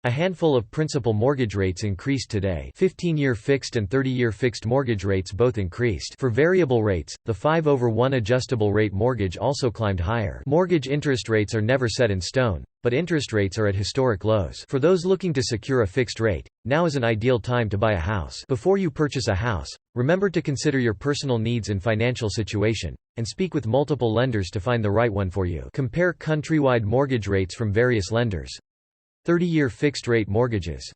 A handful of principal mortgage rates increased today. 15-year fixed and 30-year fixed mortgage rates both increased. For variable rates, the 5/1 adjustable rate mortgage also climbed higher. Mortgage interest rates are never set in stone, but interest rates are at historic lows. For those looking to secure a fixed rate, now is an ideal time to buy a house. Before you purchase a house, remember to consider your personal needs and financial situation, and speak with multiple lenders to find the right one for you. Compare countrywide mortgage rates from various lenders. 30-year fixed-rate mortgages.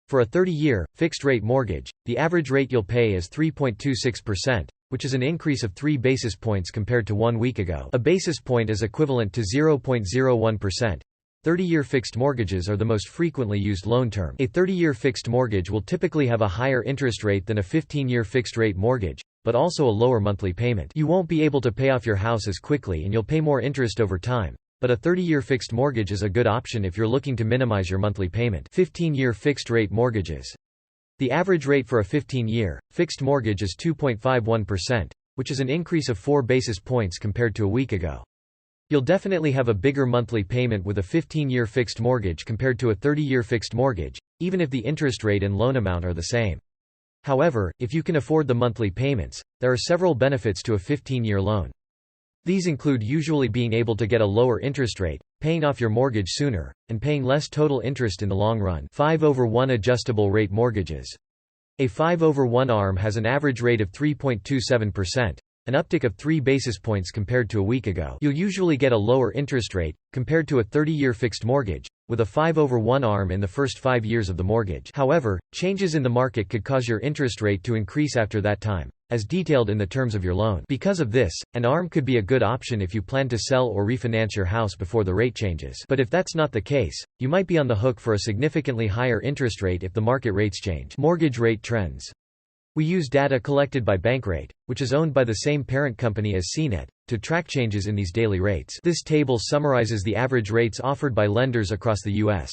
For a 30-year, fixed-rate mortgage, the average rate you'll pay is 3.26%, which is an increase of 3 basis points compared to 1 week ago. A basis point is equivalent to 0.01%. 30-year fixed mortgages are the most frequently used loan term. A 30-year fixed mortgage will typically have a higher interest rate than a 15-year fixed-rate mortgage, but also a lower monthly payment. You won't be able to pay off your house as quickly and you'll pay more interest over time. But a 30-year fixed mortgage is a good option if you're looking to minimize your monthly payment. 15-year fixed-rate mortgages. The average rate for a 15-year, fixed mortgage is 2.51%, which is an increase of 4 basis points compared to a week ago. You'll definitely have a bigger monthly payment with a 15-year fixed mortgage compared to a 30-year fixed mortgage, even if the interest rate and loan amount are the same. However, if you can afford the monthly payments, there are several benefits to a 15-year loan. These include usually being able to get a lower interest rate, paying off your mortgage sooner, and paying less total interest in the long run. 5/1 adjustable rate mortgages. A 5/1 ARM has an average rate of 3.27%, an uptick of 3 basis points compared to a week ago. You'll usually get a lower interest rate, compared to a 30-year fixed mortgage, with a 5/1 ARM in the first 5 years of the mortgage. However, changes in the market could cause your interest rate to increase after that time, as detailed in the terms of your loan. Because of this, an ARM could be a good option if you plan to sell or refinance your house before the rate changes. But if that's not the case, you might be on the hook for a significantly higher interest rate if the market rates change. Mortgage rate trends. We use data collected by Bankrate, which is owned by the same parent company as CNET, to track changes in these daily rates. This table summarizes the average rates offered by lenders across the U.S.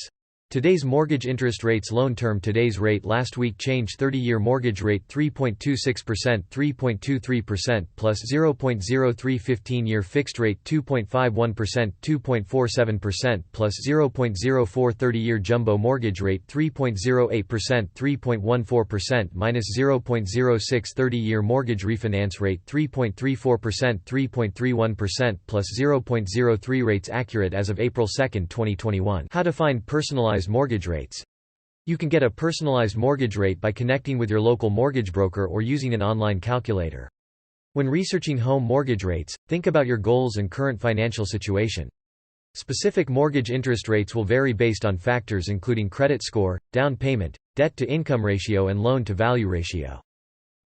Today's mortgage interest rates. Loan term. Today's rate last week change. 30-year mortgage rate 3.26%, 3.23% plus 0.03. 15-year fixed rate 2.51%, 2.47% plus 0.04. 30-year jumbo mortgage rate 3.08%, 3.14% minus 0.06. 30-year mortgage refinance rate 3.34%, 3.31% plus 0.03. Rates accurate as of April 2, 2021. How to find personalized mortgage rates. You can get a personalized mortgage rate by connecting with your local mortgage broker or using an online calculator. When researching home mortgage rates, think about your goals and current financial situation. Specific mortgage interest rates will vary based on factors including credit score, down payment, debt-to-income ratio and loan-to-value ratio.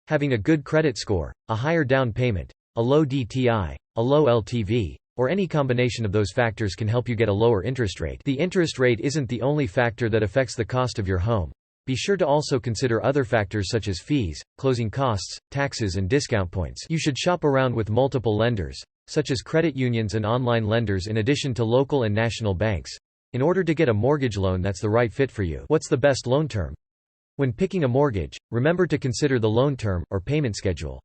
Having a good credit score, a higher down payment, a low DTI, a low LTV, or any combination of those factors can help you get a lower interest rate. The interest rate isn't the only factor that affects the cost of your home. Be sure to also consider other factors such as fees, closing costs, taxes and discount points. You should shop around with multiple lenders, such as credit unions and online lenders in addition to local and national banks, in order to get a mortgage loan that's the right fit for you. What's the best loan term? When picking a mortgage, remember to consider the loan term or payment schedule.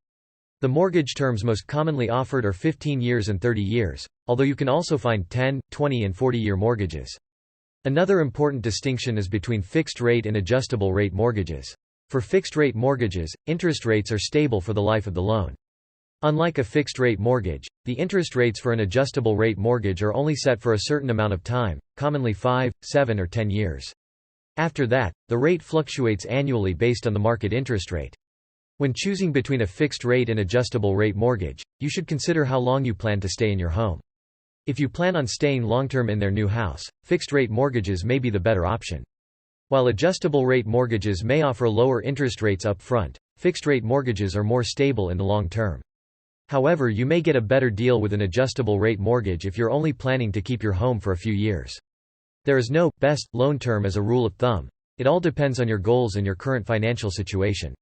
The mortgage terms most commonly offered are 15 years and 30 years, although you can also find 10, 20 and 40-year mortgages. Another important distinction is between fixed-rate and adjustable-rate mortgages. For fixed-rate mortgages, interest rates are stable for the life of the loan. Unlike a fixed-rate mortgage, the interest rates for an adjustable-rate mortgage are only set for a certain amount of time, commonly 5, 7 or 10 years. After that, the rate fluctuates annually based on the market interest rate. When choosing between a fixed-rate and adjustable-rate mortgage, you should consider how long you plan to stay in your home. If you plan on staying long-term in their new house, fixed-rate mortgages may be the better option. While adjustable-rate mortgages may offer lower interest rates up front, fixed-rate mortgages are more stable in the long term. However, you may get a better deal with an adjustable-rate mortgage if you're only planning to keep your home for a few years. There is no best loan term as a rule of thumb. It all depends on your goals and your current financial situation.